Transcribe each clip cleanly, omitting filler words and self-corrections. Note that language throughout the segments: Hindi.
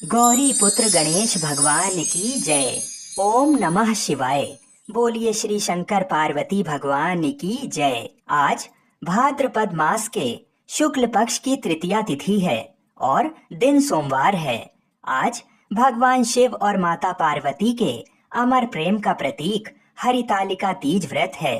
गौरी पुत्र गणेश भगवान की जय। ओम नमः शिवाय। बोलिए श्री शंकर पार्वती भगवान की जय। आज भाद्रपद मास के शुक्ल पक्ष की तृतीया तिथि है और दिन सोमवार है। आज भगवान शिव और माता पार्वती के अमर प्रेम का प्रतीक हरितालिका तीज व्रत है।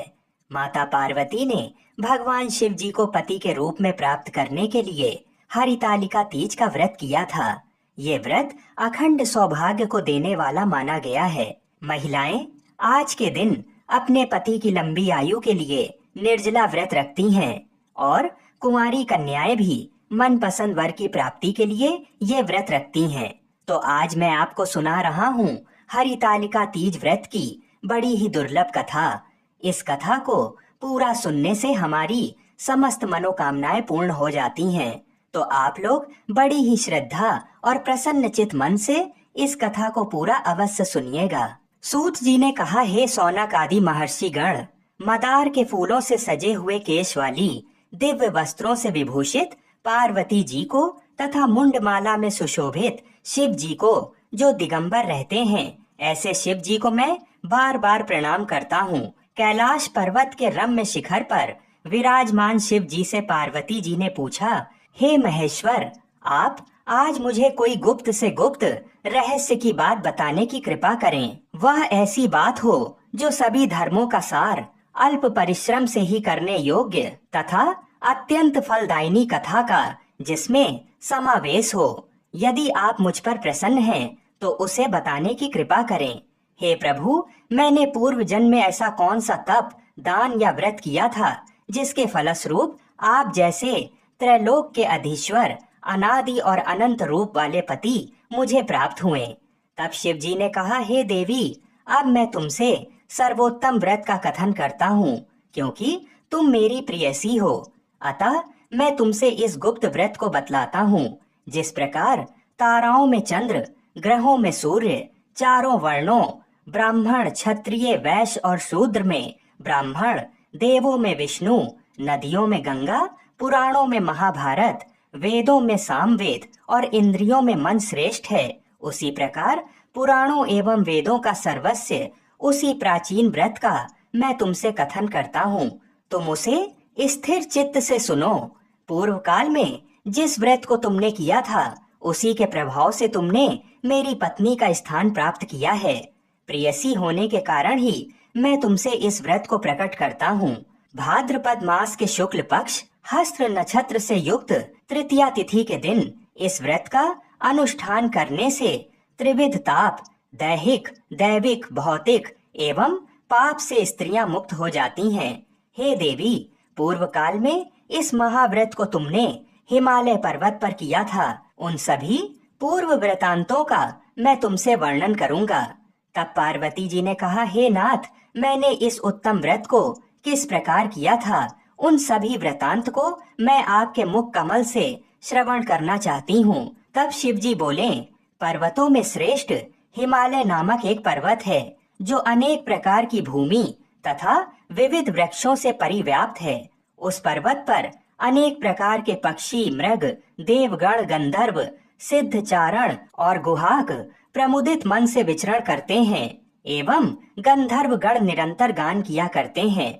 माता पार्वती ने भगवान शिव जी को पति के रूप में प्राप्त करने के लिए हरितालिका तीज का व्रत किया था। ये व्रत अखंड सौभाग्य को देने वाला माना गया है। महिलाएं आज के दिन अपने पति की लंबी आयु के लिए निर्जला व्रत रखती हैं और कुंवारी कन्याएं भी मनपसंद वर की प्राप्ति के लिए ये व्रत रखती हैं। तो आज मैं आपको सुना रहा हूँ हरितालिका तीज व्रत की बड़ी ही दुर्लभ कथा। इस कथा को पूरा सुनने से हमारी समस्त मनोकामनाएं पूर्ण हो जाती हैं। तो आप लोग बड़ी ही श्रद्धा और प्रसन्नचित मन से इस कथा को पूरा अवश्य सुनिएगा। सूत जी ने कहा, हे सौनक आदि महर्षि गण, मदार के फूलों से सजे हुए केश वाली दिव्य वस्त्रों से विभूषित पार्वती जी को तथा मुंडमाला में सुशोभित शिव जी को जो दिगंबर रहते हैं, ऐसे शिव जी को मैं बार बार प्रणाम करता हूँ। कैलाश पर्वत के रम्य शिखर पर विराजमान शिव जी से पार्वती जी ने पूछा, हे महेश्वर, आप आज मुझे कोई गुप्त से गुप्त रहस्य की बात बताने की कृपा करें। वह ऐसी बात हो जो सभी धर्मों का सार, अल्प परिश्रम से ही करने योग्य तथा अत्यंत फलदायिनी कथा का जिसमें समावेश हो। यदि आप मुझ पर प्रसन्न हैं तो उसे बताने की कृपा करें। हे प्रभु, मैंने पूर्व जन्म में ऐसा कौन सा तप, दान या व्रत किया था जिसके फलस्वरूप आप जैसे त्रैलोक के अधीश्वर, अनादि और अनंत रूप वाले पति मुझे प्राप्त हुए। तब शिव जी ने कहा, हे देवी, अब मैं तुमसे सर्वोत्तम व्रत का कथन करता हूँ, क्योंकि तुम मेरी प्रियसी हो। अतः मैं तुमसे इस गुप्त व्रत को बतलाता हूँ। जिस प्रकार ताराओं में चंद्र, ग्रहों में सूर्य, चारों वर्णों ब्राह्मण, क्षत्रिय, वैश्य और शूद्र में ब्राह्मण, देवों में विष्णु, नदियों में गंगा, पुराणों में महाभारत, वेदों में सामवेद और इंद्रियों में मन श्रेष्ठ है, उसी प्रकार पुराणों एवं वेदों का सर्वस्व उसी प्राचीन व्रत का मैं तुमसे कथन करता हूँ। तुम उसे स्थिर चित्त से सुनो। पूर्व काल में जिस व्रत को तुमने किया था, उसी के प्रभाव से तुमने मेरी पत्नी का स्थान प्राप्त किया है। प्रियसी होने के कारण ही मैं तुमसे इस व्रत को प्रकट करता हूँ। भाद्रपद मास के शुक्ल पक्ष हस्त्र नक्षत्र से युक्त तृतीया तिथि के दिन इस व्रत का अनुष्ठान करने से त्रिविध ताप, दैहिक, दैविक, भौतिक एवं पाप से स्त्रियां मुक्त हो जाती हैं। हे देवी, पूर्व काल में इस महाव्रत को तुमने हिमालय पर्वत पर किया था। उन सभी पूर्व व्रतांतों का मैं तुमसे वर्णन करूंगा। तब पार्वती जी ने कहा, हे नाथ, मैंने इस उत्तम व्रत को किस प्रकार किया था, उन सभी वृतांत को मैं आपके मुख कमल से श्रवण करना चाहती हूँ। तब शिव जी बोले, पर्वतों में श्रेष्ठ हिमालय नामक एक पर्वत है, जो अनेक प्रकार की भूमि तथा विविध वृक्षों से परिव्याप्त है। उस पर्वत पर अनेक प्रकार के पक्षी, मृग, देवगण, गंधर्व, सिद्ध, चारण और गुहाक प्रमुदित मन से विचरण करते हैं एवं गंधर्व गण निरंतर गान किया करते हैं।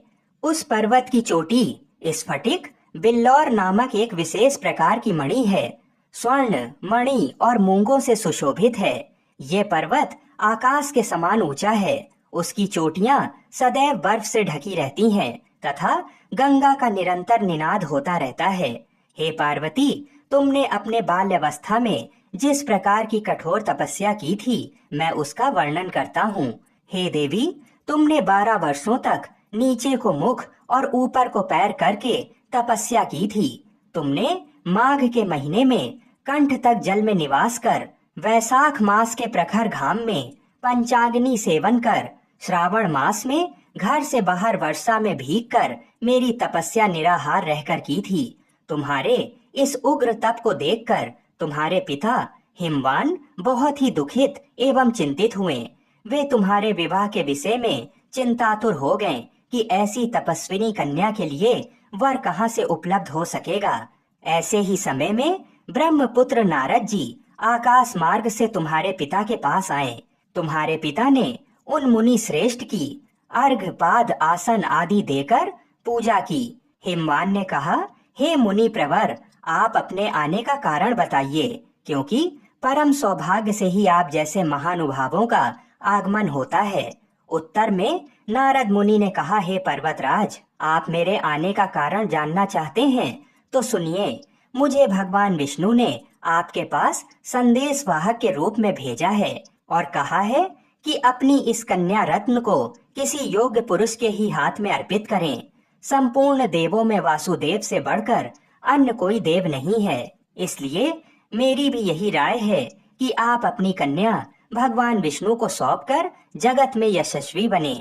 उस पर्वत की चोटी स्फटिक, बिल्लौर नामक एक विशेष प्रकार की मणि है। स्वर्ण, मणि और मूंगों से सुशोभित है। ये पर्वत आकाश के समान ऊंचा है। उसकी चोटियां सदैव बर्फ से ढकी रहती हैं तथा गंगा का निरंतर निनाद होता रहता है। हे पार्वती, तुमने अपने बाल्यावस्था में जिस प्रकार की कठोर तपस्या की थी, मैं उसका वर्णन करता हूँ। हे देवी, तुमने 12 वर्षों तक नीचे को मुख और ऊपर को पैर करके तपस्या की थी। तुमने माघ के महीने में कंठ तक जल में निवास कर, वैशाख मास के प्रखर घाम में पंचाग्नि सेवन कर, श्रावण मास में घर से बाहर वर्षा में भीग कर मेरी तपस्या निराहार रहकर की थी। तुम्हारे इस उग्र तप को देखकर तुम्हारे पिता हिमवान बहुत ही दुखित एवं चिंतित हुए। वे तुम्हारे विवाह के विषय में चिंतातुर हो गए कि ऐसी तपस्विनी कन्या के लिए वर कहाँ से उपलब्ध हो सकेगा। ऐसे ही समय में ब्रह्मपुत्र नारद जी आकाश मार्ग से तुम्हारे पिता के पास आए। तुम्हारे पिता ने उन मुनि श्रेष्ठ की अर्घ पाद आसन आदि देकर पूजा की। हिमवान ने कहा, हे मुनि प्रवर, आप अपने आने का कारण बताइए, क्योंकि परम सौभाग्य से ही आप जैसे महानुभावों का आगमन होता है। उत्तर में नारद मुनि ने कहा, हे पर्वतराज, आप मेरे आने का कारण जानना चाहते हैं तो सुनिए। मुझे भगवान विष्णु ने आपके पास संदेश वाहक के रूप में भेजा है और कहा है कि अपनी इस कन्या रत्न को किसी योग्य पुरुष के ही हाथ में अर्पित करें। संपूर्ण देवों में वासुदेव से बढ़कर अन्य कोई देव नहीं है, इसलिए मेरी भी यही राय है कि आप अपनी कन्या भगवान विष्णु को सौंपकर जगत में यशस्वी बने।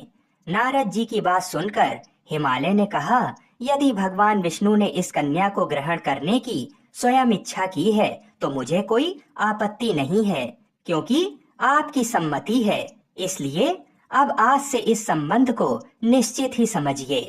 नारद जी की बात सुनकर हिमालय ने कहा, यदि भगवान विष्णु ने इस कन्या को ग्रहण करने की स्वयं इच्छा की है तो मुझे कोई आपत्ति नहीं है, क्योंकि आपकी सम्मति है। इसलिए अब आज से इस संबंध को निश्चित ही समझिए।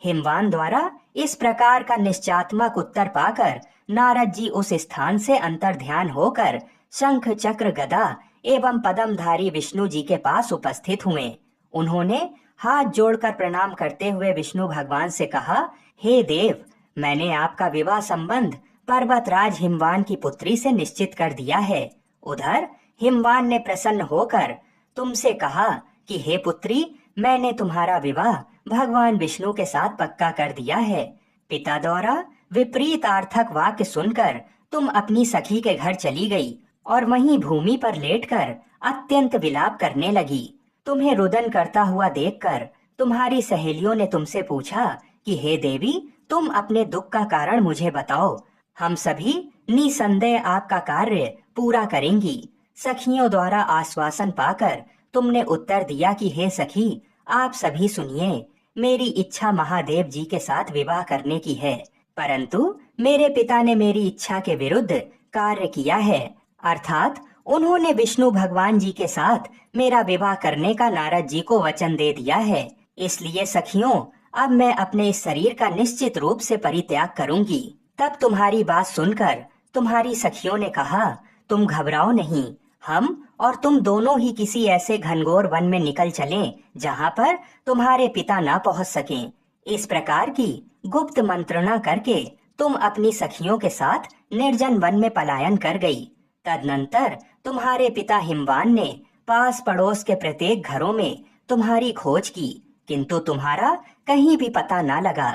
हिमवान द्वारा इस प्रकार का निश्चयात्मक उत्तर पाकर नारद जी उस स्थान से अंतर्ध्यान होकर शंख चक्र गदा एवं पद्मधारी विष्णु जी के पास उपस्थित हुए। उन्होंने हाथ जोड़कर प्रणाम करते हुए विष्णु भगवान से कहा, हे देव, मैंने आपका विवाह संबंध पर्वतराज हिमवान की पुत्री से निश्चित कर दिया है। उधर हिमवान ने प्रसन्न होकर तुमसे कहा कि हे पुत्री, मैंने तुम्हारा विवाह भगवान विष्णु के साथ पक्का कर दिया है। पिता द्वारा विपरीत अर्थक वाक्य सुनकर तुम अपनी सखी के घर चली गई और वहीं भूमि पर लेटकर अत्यंत विलाप करने लगी। तुम्हें रुदन करता हुआ देखकर तुम्हारी सहेलियों ने तुमसे पूछा कि हे देवी, तुम अपने दुख का कारण मुझे बताओ, हम सभी निसंदेह आपका कार्य पूरा करेंगी। सखियों द्वारा आश्वासन पाकर तुमने उत्तर दिया कि हे सखी, आप सभी सुनिए, मेरी इच्छा महादेव जी के साथ विवाह करने की है, परंतु मेरे पिता ने मेरी इच्छा के विरुद्ध कार्य किया है, अर्थात उन्होंने विष्णु भगवान जी के साथ मेरा विवाह करने का नारद जी को वचन दे दिया है। इसलिए सखियों, अब मैं अपने इस शरीर का निश्चित रूप से परित्याग करूंगी। तब तुम्हारी बात सुनकर तुम्हारी सखियों ने कहा, तुम घबराओ नहीं, हम और तुम दोनों ही किसी ऐसे घनघोर वन में निकल चलें जहाँ पर तुम्हारे पिता ना पहुँच सकें। इस प्रकार की गुप्त मंत्रणा करके तुम अपनी सखियों के साथ निर्जन वन में पलायन कर गई। तदनंतर तुम्हारे पिता हिमवान ने पास पड़ोस के प्रत्येक घरों में तुम्हारी खोज की, किंतु तुम्हारा कहीं भी पता ना लगा।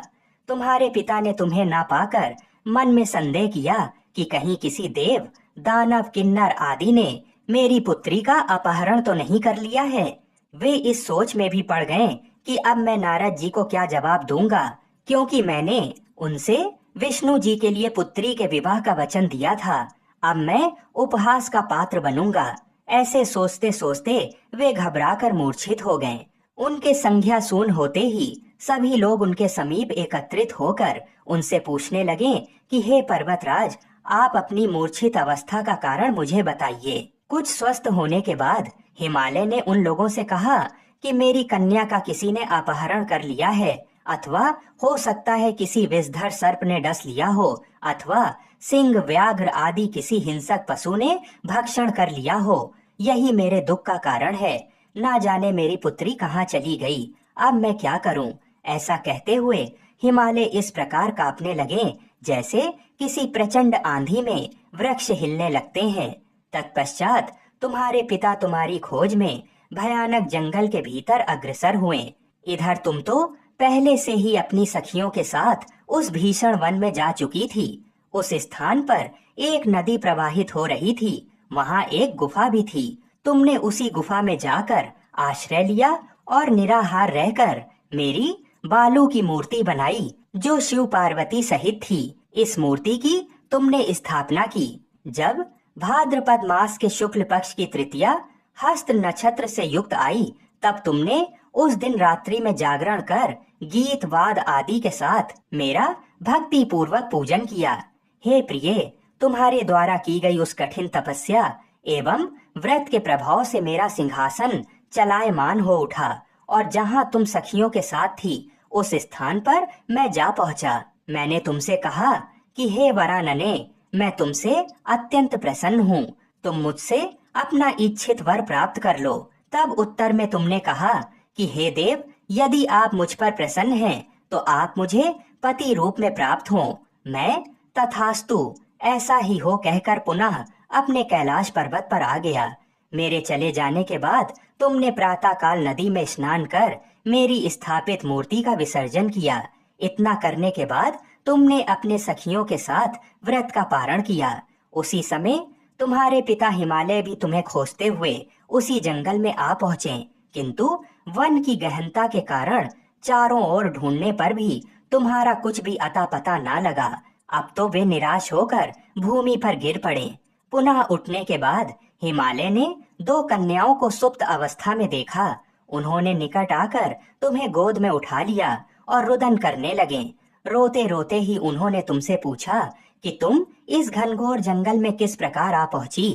तुम्हारे पिता ने तुम्हें ना पाकर मन में संदेह किया कि कहीं किसी देव, दानव, किन्नर आदि ने मेरी पुत्री का अपहरण तो नहीं कर लिया है। वे इस सोच में भी पड़ गए कि अब मैं नारद जी को क्या जवाब दूंगा, क्योंकि मैंने उनसे विष्णु जी के लिए पुत्री के विवाह का वचन दिया था। अब मैं उपहास का पात्र बनूंगा। ऐसे सोचते सोचते वे घबराकर मूर्छित हो गए। उनके संज्ञा शून्य होते ही सभी लोग उनके समीप एकत्रित होकर उनसे पूछने लगे कि हे पर्वतराज, आप अपनी मूर्छित अवस्था का कारण मुझे बताइए। कुछ स्वस्थ होने के बाद हिमालय ने उन लोगों से कहा कि मेरी कन्या का किसी ने अपहरण कर लिया है, अथवा हो सकता है किसी विषधर सर्प ने डस लिया हो, अथवा सिंह, व्याघ्र आदि किसी हिंसक पशु ने भक्षण कर लिया हो। यही मेरे दुख का कारण है। ना जाने मेरी पुत्री कहाँ चली गई, अब मैं क्या करूं? ऐसा कहते हुए हिमालय इस प्रकार कांपने लगे जैसे किसी प्रचंड आंधी में वृक्ष हिलने लगते हैं। तत्पश्चात तुम्हारे पिता तुम्हारी खोज में भयानक जंगल के भीतर अग्रसर हुए। इधर तुम तो पहले से ही अपनी सखियों के साथ उस भीषण वन में जा चुकी थी। उस स्थान पर एक नदी प्रवाहित हो रही थी, वहाँ एक गुफा भी थी। तुमने उसी गुफा में जाकर आश्रय लिया और निराहार रहकर मेरी बालू की मूर्ति बनाई, जो शिव पार्वती सहित थी। इस मूर्ति की तुमने स्थापना की। जब भाद्रपद मास के शुक्ल पक्ष की तृतीया हस्त नक्षत्र से युक्त आई, तब तुमने उस दिन रात्रि में जागरण कर गीत वाद आदि के साथ मेरा भक्ति पूर्वक पूजन किया। हे प्रिय, तुम्हारे द्वारा की गई उस कठिन तपस्या एवं व्रत के प्रभाव से मेरा सिंहासन चलायमान हो उठा और जहाँ तुम सखियों के साथ थी उस स्थान पर मैं जा पहुँचा। मैंने तुमसे कहा कि हे वरानने, मैं तुमसे अत्यंत प्रसन्न हूँ। तुम मुझसे अपना इच्छित वर प्राप्त कर लो। तब उत्तर में तुमने कहा कि हे देव, यदि आप मुझ पर प्रसन्न हैं तो आप मुझे पति रूप में प्राप्त हो। मैं तथास्तु ऐसा ही हो कहकर पुनः अपने कैलाश पर्वत पर आ गया। मेरे चले जाने के बाद तुमने प्रातःकाल नदी में स्नान कर मेरी स्थापित मूर्ति का विसर्जन किया। इतना करने के बाद तुमने अपने सखियों के साथ व्रत का पारण किया। उसी समय तुम्हारे पिता हिमालय भी तुम्हें खोजते हुए उसी जंगल में आ पहुंचे, किंतु वन की गहनता के कारण चारों ओर ढूंढने पर भी तुम्हारा कुछ भी अता पता ना लगा। अब तो वे निराश होकर भूमि पर गिर पड़े। पुनः उठने के बाद हिमालय ने 2 कन्याओं को सुप्त अवस्था में देखा। उन्होंने निकट आकर तुम्हें गोद में उठा लिया और रुदन करने लगे। रोते रोते ही उन्होंने तुमसे पूछा कि तुम इस घनघोर जंगल में किस प्रकार आ पहुंची।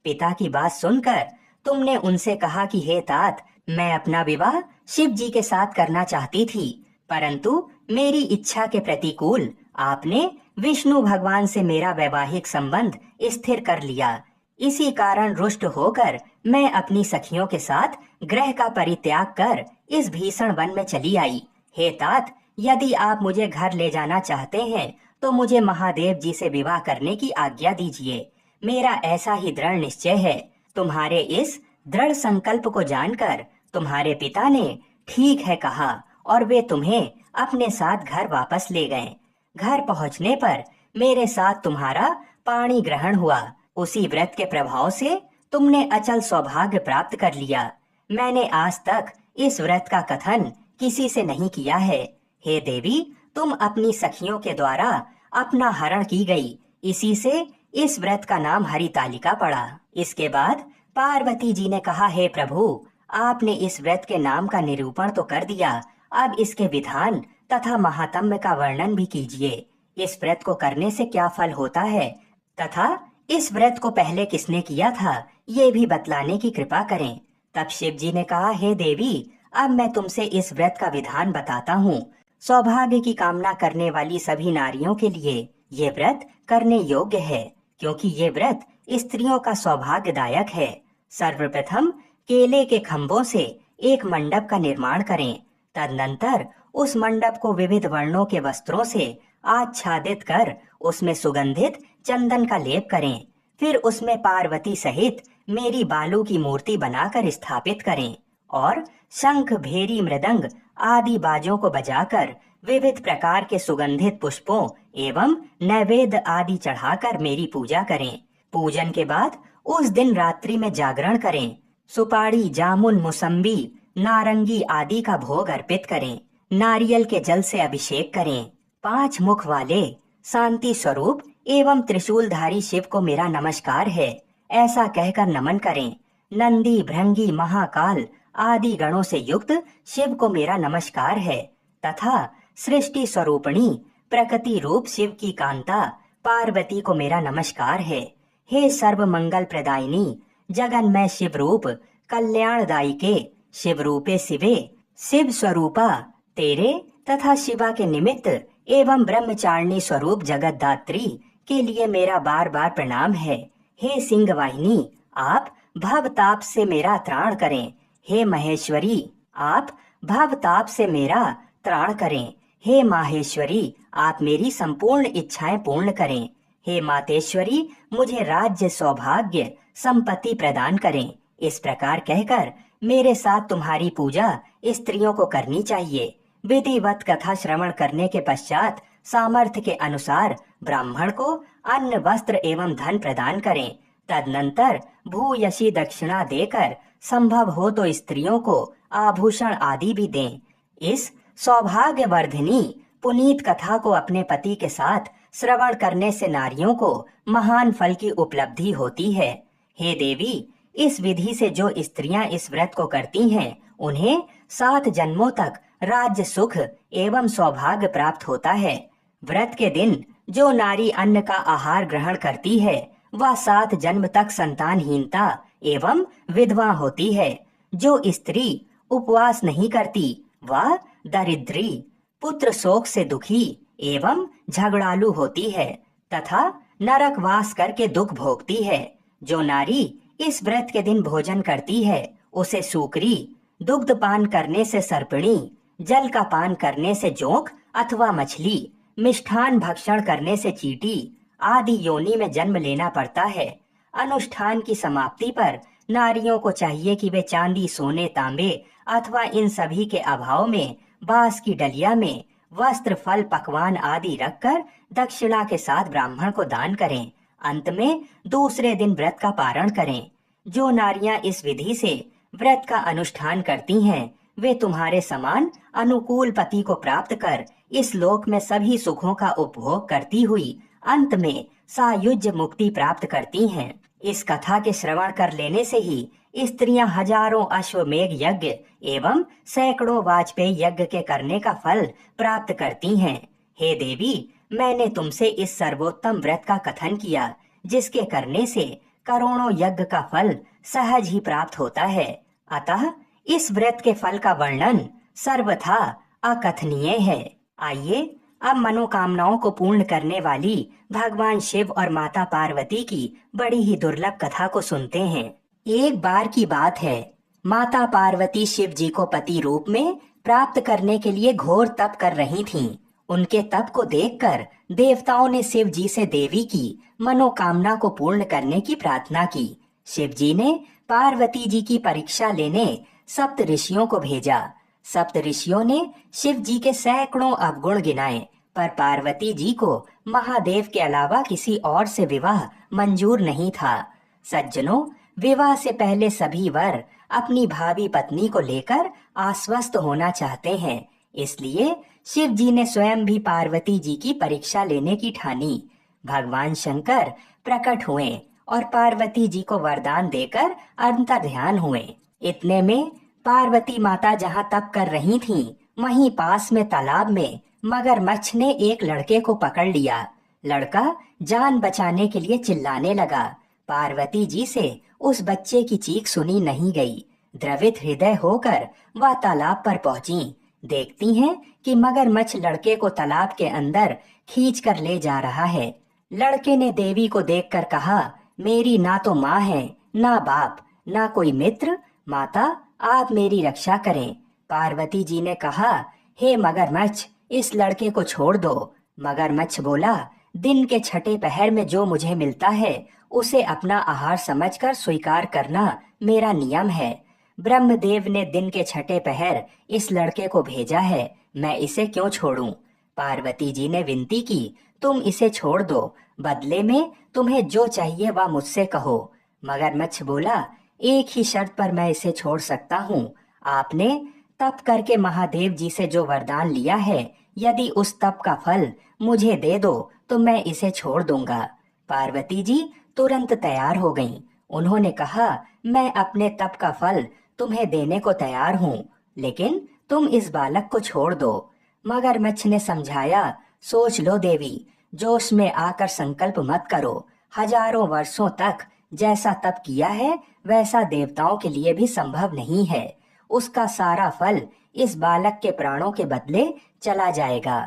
पिता की बात सुनकर तुमने उनसे कहा कि हे तात, मैं अपना विवाह शिव जी के साथ करना चाहती थी, परंतु मेरी इच्छा के प्रतिकूल आपने विष्णु भगवान से मेरा वैवाहिक संबंध स्थिर कर लिया। इसी कारण रुष्ट होकर मैं अपनी सखियों के साथ ग्रह का परित्याग कर इस भीषण वन में चली आई। हे तात, यदि आप मुझे घर ले जाना चाहते हैं तो मुझे महादेव जी से विवाह करने की आज्ञा दीजिए। मेरा ऐसा ही दृढ़ निश्चय है। तुम्हारे इस दृढ़ संकल्प को जानकर तुम्हारे पिता ने ठीक है कहा और वे तुम्हें अपने साथ घर वापस ले गए। घर पहुंचने पर मेरे साथ तुम्हारा पाणी ग्रहण हुआ। उसी व्रत के प्रभाव से तुमने अचल सौभाग्य प्राप्त कर लिया। मैंने आज तक इस व्रत का कथन किसी से नहीं किया है। हे देवी, तुम अपनी सखियों के द्वारा अपना हरण की गई, इसी से इस व्रत का नाम हरितालिका पड़ा। इसके बाद पार्वती जी ने कहा, हे प्रभु, आपने इस व्रत के नाम का निरूपण तो कर दिया, अब इसके विधान तथा महात्म्य का वर्णन भी कीजिए। इस व्रत को करने से क्या फल होता है तथा इस व्रत को पहले किसने किया था, ये भी बतलाने की कृपा करें। तब शिव जी ने कहा, हे देवी, अब मैं तुमसे इस व्रत का विधान बताता हूँ। सौभाग्य की कामना करने वाली सभी नारियों के लिए ये व्रत करने योग्य है, क्योंकि ये व्रत स्त्रियों का सौभाग्यदायक है। सर्वप्रथम केले के खम्भों से एक मंडप का निर्माण करें। तदनंतर उस मंडप को विविध वर्णों के वस्त्रों से आच्छादित कर उसमें सुगंधित चंदन का लेप करें। फिर उसमें पार्वती सहित मेरी बालू की मूर्ति बनाकर स्थापित करें और शंख, भेरी, मृदंग आदि बाजों को बजाकर विविध प्रकार के सुगंधित पुष्पों एवं नैवेद्य आदि चढ़ाकर मेरी पूजा करें। पूजन के बाद उस दिन रात्रि में जागरण करें। सुपारी, जामुन, मुसम्बी, नारंगी आदि का भोग अर्पित करें। नारियल के जल से अभिषेक करें। 5 मुख वाले शांति स्वरूप एवं त्रिशूलधारी शिव को मेरा नमस्कार है, ऐसा कहकर नमन करें। नंदी, भृंगी, महाकाल आदि गणों से युक्त शिव को मेरा नमस्कार है तथा सृष्टि स्वरूपणी प्रकृति रूप शिव की कांता पार्वती को मेरा नमस्कार है। हे सर्व मंगल प्रदायिनी, जगन्मय शिव रूप कल्याणदायिके शिव रूपे शिवे, शिव स्वरूपा तेरे तथा शिवा के निमित्त एवं ब्रह्मचारिणी स्वरूप जगतदात्री के लिए मेरा बार बार प्रणाम है। हे सिंह वाहिनी, आप भवताप से मेरा त्राण करें। हे महेश्वरी, आप भवताप से मेरा त्राण करें। हे माहेश्वरी, आप मेरी संपूर्ण इच्छाएं पूर्ण करें। हे मातेश्वरी, मुझे राज्य, सौभाग्य, संपत्ति प्रदान करें। इस प्रकार कहकर मेरे साथ तुम्हारी पूजा स्त्रियों को करनी चाहिए। विधिवत कथा श्रवण करने के पश्चात सामर्थ्य के अनुसार ब्राह्मण को अन्न, वस्त्र एवं धन प्रदान करें। तदनंतर भूयसी दक्षिणा देकर संभव हो तो स्त्रियों को आभूषण आदि भी दें। इस सौभाग्य वर्धिनी पुनीत कथा को अपने पति के साथ श्रवण करने से नारियों को महान फल की उपलब्धि होती है। हे देवी, इस विधि से जो स्त्रियां इस व्रत को करती हैं, उन्हें 7 जन्मों तक राज्य, सुख एवं सौभाग्य प्राप्त होता है। व्रत के दिन जो नारी अन्न का आहार ग्रहण करती है, वह 7 जन्म तक संतानहीनता एवं विधवा होती है। जो स्त्री उपवास नहीं करती, वह दरिद्री, पुत्र शोक से दुखी एवं झगड़ालू होती है तथा नरक वास करके दुख भोगती है। जो नारी इस व्रत के दिन भोजन करती है उसे सूकरी, दुग्ध पान करने से सर्पिणी, जल का पान करने से जोंक अथवा मछली, मिष्ठान भक्षण करने से चींटी आदि योनि में जन्म लेना पड़ता है। अनुष्ठान की समाप्ति पर नारियों को चाहिए कि वे चांदी, सोने, तांबे अथवा इन सभी के अभाव में बांस की डलिया में वस्त्र, फल, पकवान आदि रखकर दक्षिणा के साथ ब्राह्मण को दान करें। अंत में दूसरे दिन व्रत का पारण करें। जो नारियां इस विधि से व्रत का अनुष्ठान करती हैं, वे तुम्हारे समान अनुकूल पति को प्राप्त कर इस लोक में सभी सुखों का उपभोग करती हुई अंत में सायुज्य मुक्ति प्राप्त करती हैं। इस कथा के श्रवण कर लेने से ही स्त्रियां हजारों अश्वमेघ यज्ञ एवं सैकड़ों वाजपेयी यज्ञ के करने का फल प्राप्त करती हैं। हे देवी, मैंने तुमसे इस सर्वोत्तम व्रत का कथन किया, जिसके करने से करोड़ों यज्ञ का फल सहज ही प्राप्त होता है। अतः इस व्रत के फल का वर्णन सर्वथा अकथनीय है। आइए अब मनोकामनाओं को पूर्ण करने वाली भगवान शिव और माता पार्वती की बड़ी ही दुर्लभ कथा को सुनते हैं। एक बार की बात है, माता पार्वती शिव जी को पति रूप में प्राप्त करने के लिए घोर तप कर रही थीं। उनके तप को देखकर देवताओं ने शिव जी से देवी की मनोकामना को पूर्ण करने की प्रार्थना की। शिव जी ने पार्वती जी की परीक्षा लेने सप्त ऋषियों को भेजा। सप्त ऋषियों ने शिव जी के सैकड़ों अवगुण गिनाए, पर पार्वती जी को महादेव के अलावा किसी और से विवाह मंजूर नहीं था। सज्जनों, विवाह से पहले सभी वर अपनी भावी पत्नी को लेकर आश्वस्त होना चाहते हैं। इसलिए शिव जी ने स्वयं भी पार्वती जी की परीक्षा लेने की ठानी। भगवान शंकर प्रकट हुए और पार्वती जी को वरदान देकर अंतर्ध्यान हुए। इतने में पार्वती माता जहाँ तप कर रही थीं, वहीं पास में तालाब में मगरमच्छ ने एक लड़के को पकड़ लिया। लड़का जान बचाने के लिए चिल्लाने लगा। पार्वती जी से उस बच्चे की चीख सुनी नहीं गई। द्रवित हृदय होकर वह तालाब पर पहुंची। देखती हैं कि मगरमच्छ लड़के को तालाब के अंदर खींच कर ले जा रहा है। लड़के ने देवी को देखकर कहा, मेरी ना तो माँ है, ना बाप, ना कोई मित्र। माता, आप मेरी रक्षा करें। पार्वती जी ने कहा, हे मगरमच्छ, इस लड़के को छोड़ दो। मगरमच्छ बोला, दिन के छठे पहर में जो मुझे मिलता है उसे अपना आहार समझकर स्वीकार करना मेरा नियम है। ब्रह्मदेव ने दिन के छठे पहर इस लड़के को भेजा है, मैं इसे क्यों छोड़ूं? पार्वती जी ने विनती की, तुम इसे छोड़ दो, बदले में तुम्हें जो चाहिए वह मुझसे कहो। मगरमच्छ बोला, एक ही शर्त पर मैं इसे छोड़ सकता हूँ। आपने तप करके महादेव जी से जो वरदान लिया है, यदि उस तप का फल मुझे दे दो तो मैं इसे छोड़ दूंगा। पार्वती जी तुरंत तैयार हो गईं। उन्होंने कहा, मैं अपने तप का फल तुम्हें देने को तैयार हूँ, लेकिन तुम इस बालक को छोड़ दो। मगरमच्छ ने समझाया, सोच लो देवी, जोश में आकर संकल्प मत करो। हजारों वर्षों तक जैसा तप किया है वैसा देवताओं के लिए भी संभव नहीं है। उसका सारा फल इस बालक के प्राणों के बदले चला जाएगा।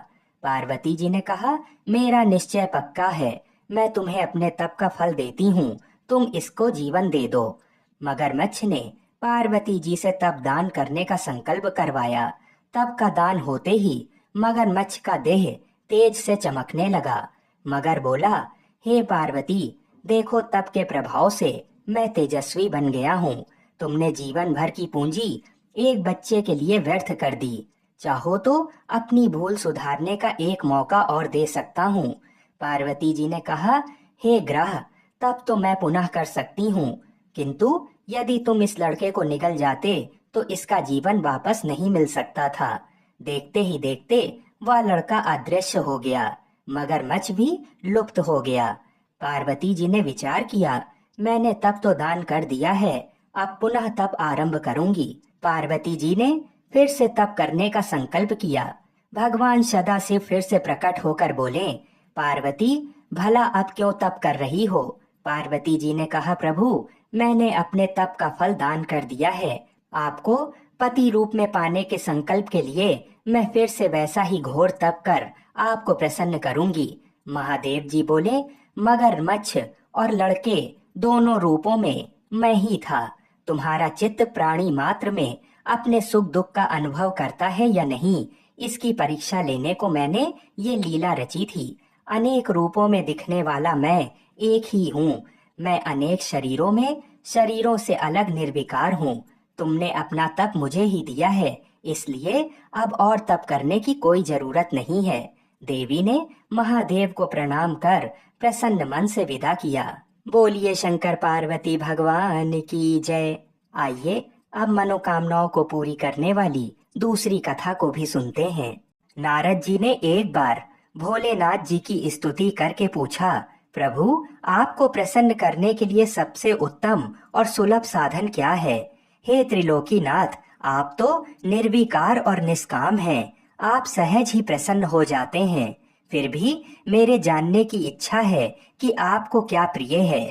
पार्वती जी ने कहा, मेरा निश्चय पक्का है, मैं तुम्हें अपने तप का फल देती हूँ, तुम इसको जीवन दे दो। मगरमच्छ ने पार्वती जी से तप दान करने का संकल्प करवाया। तप का दान होते ही मगरमच्छ का देह तेज से चमकने लगा। मगर बोला, हे पार्वती, देखो तप के प्रभाव से मैं तेजस्वी बन गया हूँ। तुमने जीवन भर की पूंजी एक बच्चे के लिए व्यर्थ कर दी। चाहो तो अपनी भूल सुधारने का एक मौका और दे सकता हूँ। पार्वती जी ने कहा, हे ग्रह, तब तो मैं पुनः कर सकती हूँ, किंतु यदि तुम इस लड़के को निगल जाते तो इसका जीवन वापस नहीं मिल सकता था। देखते ही देखते वह लड़का अदृश्य हो गया, मगरमच्छ भी लुप्त हो गया। पार्वती जी ने विचार किया, मैंने तप तो दान कर दिया है, अब पुनः तप आरंभ करूंगी। पार्वती जी ने फिर से तप करने का संकल्प किया। भगवान सदाशिव फिर से प्रकट होकर बोले, पार्वती, भला अब क्यों तप कर रही हो? पार्वती जी ने कहा, प्रभु, मैंने अपने तप का फल दान कर दिया है। आपको पति रूप में पाने के संकल्प के लिए मैं फिर से वैसा ही घोर तप कर आपको प्रसन्न करूंगी। महादेव जी बोले, मगरमच्छ और लड़के दोनों रूपों में मैं ही था। तुम्हारा चित्त प्राणी मात्र में अपने सुख दुख का अनुभव करता है या नहीं, इसकी परीक्षा लेने को मैंने ये लीला रची थी। अनेक रूपों में दिखने वाला मैं एक ही हूँ। मैं अनेक शरीरों में शरीरों से अलग निर्विकार हूँ। तुमने अपना तप मुझे ही दिया है, इसलिए अब और तप करने की कोई जरूरत नहीं है। देवी ने महादेव को प्रणाम कर प्रसन्न मन से विदा किया। बोलिए शंकर पार्वती भगवान की जय। आइए अब मनोकामनाओं को पूरी करने वाली दूसरी कथा को भी सुनते हैं। नारद जी ने एक बार भोलेनाथ जी की स्तुति करके पूछा, प्रभु आपको प्रसन्न करने के लिए सबसे उत्तम और सुलभ साधन क्या है? हे त्रिलोकीनाथ, आप तो निर्विकार और निष्काम हैं। आप सहज ही प्रसन्न हो जाते हैं। फिर भी मेरे जानने की इच्छा है कि आपको क्या प्रिय है।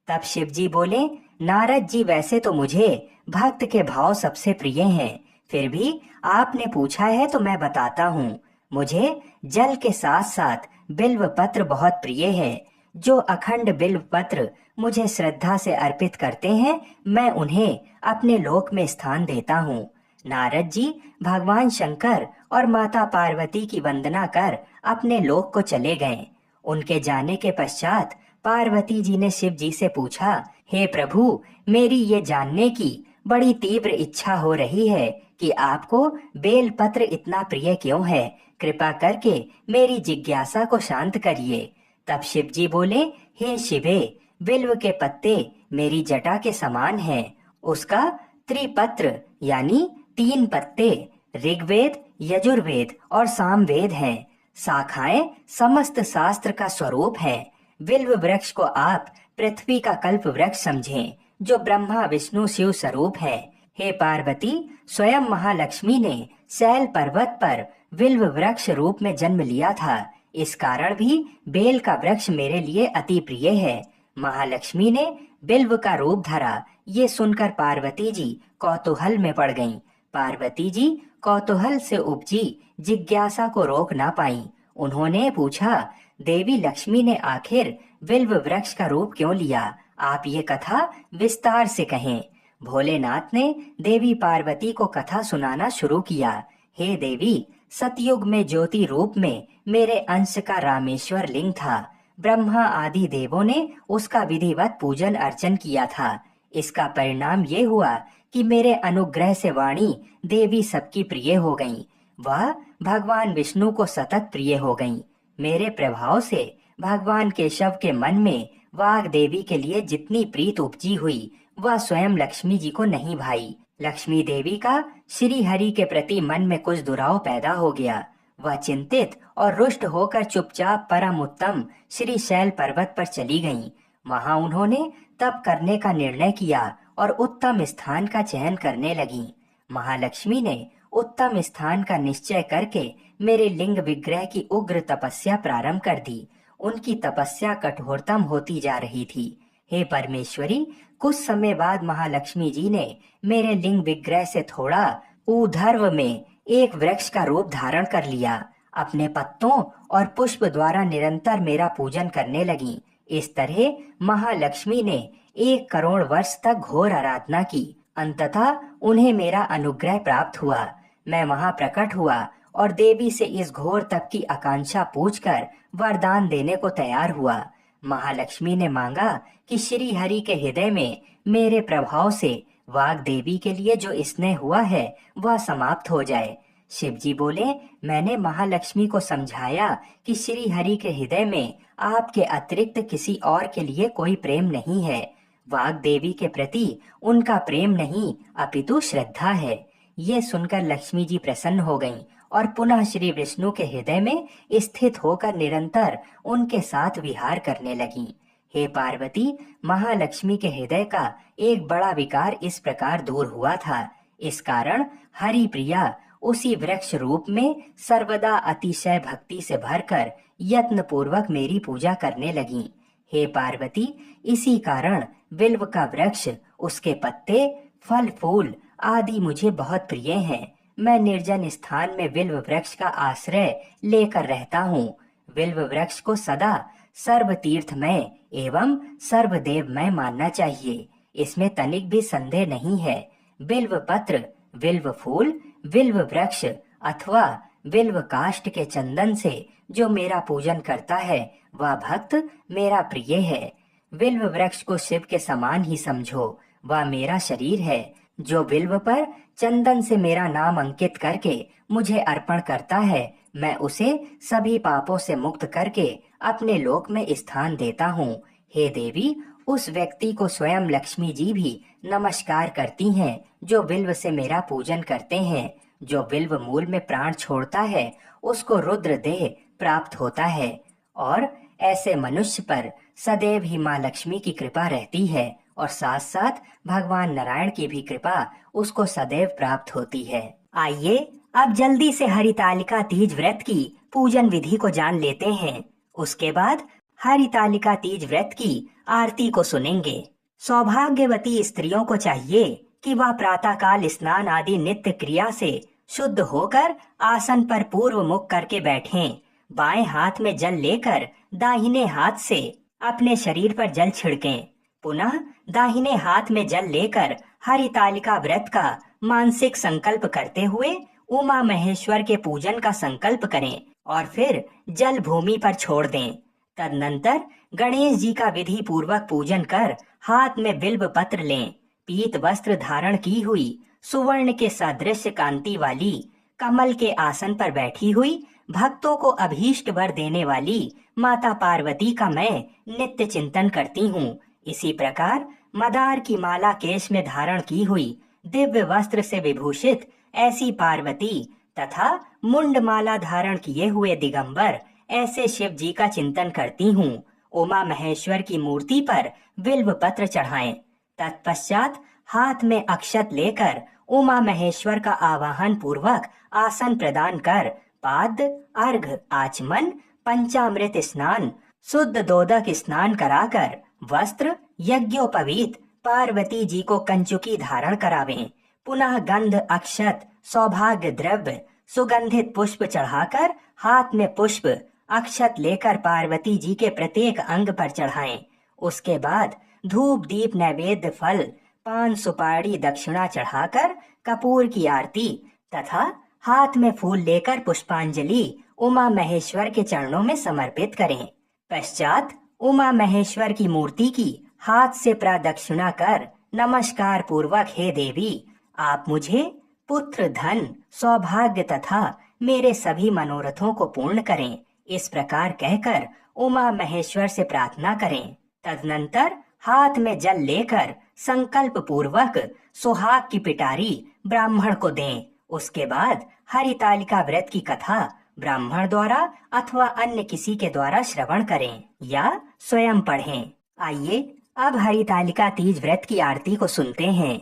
तब शिव जी बोले, नारद जी वैसे तो मुझे भक्त के भाव सबसे प्रिय हैं, फिर भी आपने पूछा है तो मैं बताता हूँ। मुझे जल के साथ साथ बिल्व पत्र बहुत प्रिय है। जो अखंड बिल्व पत्र मुझे श्रद्धा से अर्पित करते हैं, मैं उन्हें अपने लोक में स्थान देता हूँ। नारद जी भगवान शंकर और माता पार्वती की वंदना कर अपने लोक को चले गए। उनके जाने के पश्चात पार्वती जी ने शिव जी से पूछा, हे प्रभु, मेरी ये जानने की बड़ी तीव्र इच्छा हो रही है कि आपको बेल पत्र इतना प्रिय क्यों है। कृपा करके मेरी जिज्ञासा को शांत करिए। तब शिव जी बोले, हे शिवे, बिल्व के पत्ते मेरी जटा के समान हैं। उसका त्रिपत्र यानी 3 पत्ते ऋग्वेद, यजुर्वेद और सामवेद हैं। शाखाएं समस्त शास्त्र का स्वरूप है। बिल्व वृक्ष को आप पृथ्वी का कल्प वृक्ष समझें, जो ब्रह्मा विष्णु शिव स्वरूप है। हे पार्वती, स्वयं महालक्ष्मी ने शैल पर्वत पर बिल्व वृक्ष रूप में जन्म लिया था। इस कारण भी बेल का वृक्ष मेरे लिए अति प्रिय है। महालक्ष्मी ने बिल्व का रूप धरा, ये सुनकर पार्वती जी कौतूहल में पड़ गईं। पार्वती जी कौतूहल से उपजी जिज्ञासा को रोक ना पाईं। उन्होंने पूछा, देवी लक्ष्मी ने आखिर बिल्व वृक्ष का रूप क्यों लिया? आप ये कथा विस्तार से कहें। भोलेनाथ ने देवी पार्वती को कथा सुनाना शुरू किया। हे देवी, सतयुग में ज्योति रूप में मेरे अंश का रामेश्वर लिंग था। ब्रह्मा आदि देवों ने उसका विधिवत पूजन अर्चन किया था। इसका परिणाम ये हुआ कि मेरे अनुग्रह से वाणी देवी सबकी प्रिय हो गईं। वह भगवान विष्णु को सतत प्रिय हो गईं। मेरे प्रभाव से भगवान केशव के मन में वाग देवी के लिए जितनी प्रीत उपजी हुई, वह स्वयं लक्ष्मी जी को नहीं भाई। लक्ष्मी देवी का श्री हरि के प्रति मन में कुछ दुराव पैदा हो गया। वह चिंतित और रुष्ट होकर चुपचाप परम उत्तम श्री शैल पर्वत पर चली गईं। वहां उन्होंने तप करने का निर्णय किया और उत्तम स्थान का चयन करने लगीं। महालक्ष्मी ने उत्तम स्थान का निश्चय करके मेरे लिंग विग्रह की उग्र तपस्या प्रारंभ कर दी। उनकी तपस्या कठोरतम होती जा रही थी। हे परमेश्वरी, कुछ समय बाद महालक्ष्मी जी ने मेरे लिंग विग्रह से थोड़ा ऊर्ध्व में एक वृक्ष का रूप धारण कर लिया। अपने पत्तों और पुष्प द्वारा निरंतर मेरा पूजन करने लगी। इस तरह महालक्ष्मी ने 1 करोड़ वर्ष तक घोर आराधना की। अंततः उन्हें मेरा अनुग्रह प्राप्त हुआ। मैं वहां प्रकट हुआ और देवी से इस घोर तप की आकांक्षा पूछकर वरदान देने को तैयार हुआ। महालक्ष्मी ने मांगा कि श्री हरि के हृदय में मेरे प्रभाव से वाग देवी के लिए जो स्नेह हुआ है वह समाप्त हो जाए। शिव जी बोले, मैंने महालक्ष्मी को समझाया कि श्री हरि के हृदय में आपके अतिरिक्त किसी और के लिए कोई प्रेम नहीं है। वाग देवी के प्रति उनका प्रेम नहीं अपितु श्रद्धा है। ये सुनकर लक्ष्मी जी प्रसन्न हो गईं और पुनः श्री विष्णु के हृदय में स्थित होकर निरंतर उनके साथ विहार करने लगीं। हे पार्वती, महालक्ष्मी के हृदय का एक बड़ा विकार इस प्रकार दूर हुआ था। इस कारण हरि प्रिया उसी वृक्ष रूप में सर्वदा अतिशय भक्ति से भरकर यत्न पूर्वक मेरी पूजा करने लगीं। हे पार्वती, इसी कारण बिल्व का वृक्ष, उसके पत्ते, फल फूल आदि मुझे बहुत प्रिय हैं। मैं निर्जन स्थान में बिल्व वृक्ष का आश्रय लेकर रहता हूँ। बिल्व वृक्ष को सदा सर्व तीर्थमय एवं सर्वदेवमय मानना चाहिए। इसमें तनिक भी संदेह नहीं है। बिल्व पत्र, बिल्व फूल, बिल्व वृक्ष अथवा बिल्व काष्ठ के चंदन से जो मेरा पूजन करता है वह भक्त मेरा प्रिय है। बिल्व वृक्ष को शिव के समान ही समझो, वह मेरा शरीर है। जो बिल्व पर चंदन से मेरा नाम अंकित करके मुझे अर्पण करता है, मैं उसे सभी पापों से मुक्त करके अपने लोक में स्थान देता हूँ। हे देवी, उस व्यक्ति को स्वयं लक्ष्मी जी भी नमस्कार करती हैं जो बिल्व से मेरा पूजन करते हैं। जो बिल्व मूल में प्राण छोड़ता है उसको रुद्र देह प्राप्त होता है और ऐसे मनुष्य पर सदैव ही माँ लक्ष्मी की कृपा रहती है और साथ साथ भगवान नारायण की भी कृपा उसको सदैव प्राप्त होती है। आइए अब जल्दी से हरितालिका तीज व्रत की पूजन विधि को जान लेते हैं। उसके बाद हरितालिका तीज व्रत की आरती को सुनेंगे। सौभाग्यवती स्त्रियों को चाहिए कि वह प्रातःकाल स्नान आदि नित्य क्रिया से शुद्ध होकर आसन पर पूर्व मुख करके बैठें। बाएं हाथ में जल लेकर दाहिने हाथ से अपने शरीर पर जल छिड़कें। पुनः दाहिने हाथ में जल लेकर हरितालिका व्रत का मानसिक संकल्प करते हुए उमा महेश्वर के पूजन का संकल्प करें और फिर जल भूमि पर छोड़ दें। तदनंतर गणेश जी का विधि पूर्वक पूजन कर हाथ में बिल्व पत्र लें। पीत वस्त्र धारण की हुई सुवर्ण के सदृश कांति वाली कमल के आसन पर बैठी हुई भक्तों को अभीष्ट वर देने वाली माता पार्वती का मैं नित्य चिंतन करती हूँ। इसी प्रकार मदार की माला केश में धारण की हुई दिव्य वस्त्र से विभूषित ऐसी पार्वती तथा मुंड माला धारण किए हुए दिगंबर ऐसे शिव जी का चिंतन करती हूँ। उमा महेश्वर की मूर्ति पर बिल्व पत्र चढ़ाएं। तत्पश्चात हाथ में अक्षत लेकर उमा महेश्वर का आवाहन पूर्वक आसन प्रदान कर पाद, अर्घ, आचमन, पंचामृत स्नान, शुद्ध दोदक स्नान कराकर वस्त्र यज्ञोपवीत पार्वती जी को कंचुकी धारण करावें। पुनः गंध, अक्षत, सौभाग्य द्रव्य, सुगंधित पुष्प चढ़ाकर हाथ में पुष्प अक्षत लेकर पार्वती जी के प्रत्येक अंग पर चढ़ाएं। उसके बाद धूप, दीप, नैवेद्य, फल, पान, सुपारी, दक्षिणा चढ़ाकर कपूर की आरती तथा हाथ में फूल लेकर पुष्पांजलि उमा महेश्वर के चरणों में समर्पित करें। पश्चात उमा महेश्वर की मूर्ति की हाथ से प्रदक्षिणा कर नमस्कार पूर्वक, हे देवी, आप मुझे पुत्र, धन, सौभाग्य तथा मेरे सभी मनोरथों को पूर्ण करें। इस प्रकार कहकर उमा महेश्वर से प्रार्थना करें। तदनंतर हाथ में जल लेकर संकल्प पूर्वक सुहाग की पिटारी ब्राह्मण को दें। उसके बाद हरितालिका व्रत की कथा ब्राह्मण द्वारा अथवा अन्य किसी के द्वारा श्रवण करें या स्वयं पढ़ें। आइए अब हरितालिका तीज व्रत की आरती को सुनते हैं।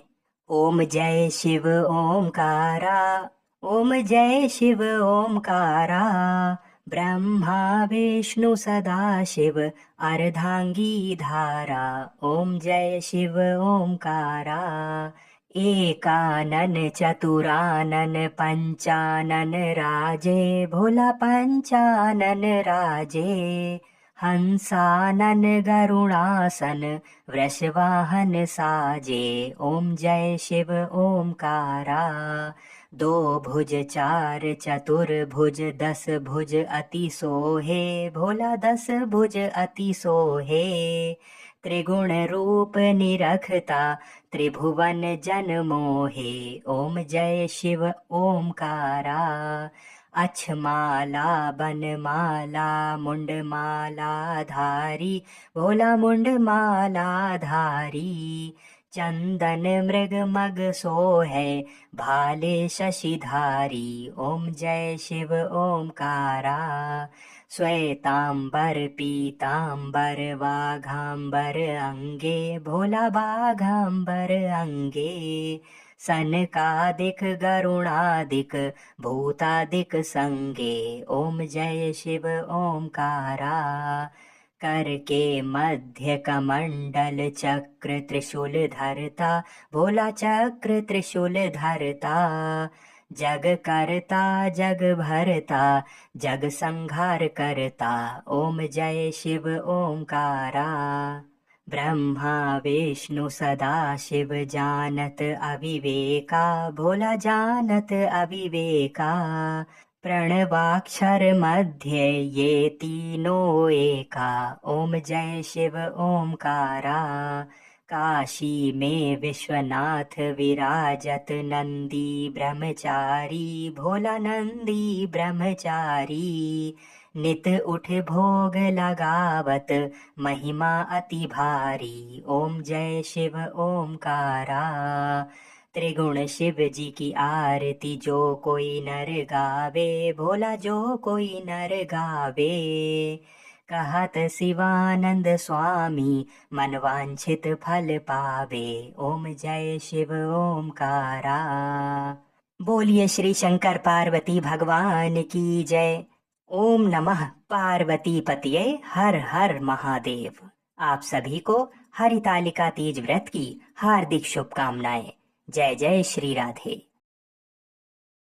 ओम जय शिव ओमकारा, ओम जय शिव ओमकारा, ब्रह्मा विष्णु सदा शिव अर्धांगी धारा। ओम जय शिव ओमकारा, एकानन चतुरानन पंचानन राजे, भोला पंचानन राजे, हंसानन गरुणासन वृषवाहन साजे। ओम जय शिव ओमकारा, दो भुज चार चतुर्भुज, दस भुज अति सोहे, भोला दस भुज अति सोहे, त्रिगुण रूप निरखता त्रिभुवन जन मोहे। ओम जय शिव ओमकारा, अक्षमाला बनमाला मुंडमाला धारी, भोला मुंडमाला धारी, चंदन मृग मग सोहे भाले शशिधारी। ओम जय शिव ओमकारा, श्वेतांबर पीतांबर वाघांबर अंगे, भोला बाघांबर अंगे, सनकादिक गरुणादिक भूतादिक संगे। ओम जय शिव ओमकारा, कर के मध्य कमंडल चक्र त्रिशूल धरता, भोला चक्र त्रिशूल धरता, जग करता जग भरता जग संहार करता, ओम जय शिव ओमकारा। ब्रह्मा विष्णु सदा शिव जानत अविवेका, भोला जानत अविवेका। प्रणवाक्षर मध्य ये तीनों एका, ओम जय शिव ओमकारा। काशी में विश्वनाथ विराजत नंदी ब्रह्मचारी, भोला नंदी ब्रह्मचारी। नित उठ भोग लगावत महिमा अति भारी, ओम जय शिव ओमकारा। त्रिगुण शिव जी की आरती जो कोई नर गावे, भोला जो कोई नर गावे। कहत शिवानंद स्वामी मनवांछित फल पावे, ओम जय शिव ओमकारा। बोलिए श्री शंकर पार्वती भगवान की जय। ओम नमः पार्वती पतये हर हर महादेव। आप सभी को हरितालिका तीज व्रत की हार्दिक शुभकामनाएं। जय जय श्री राधे।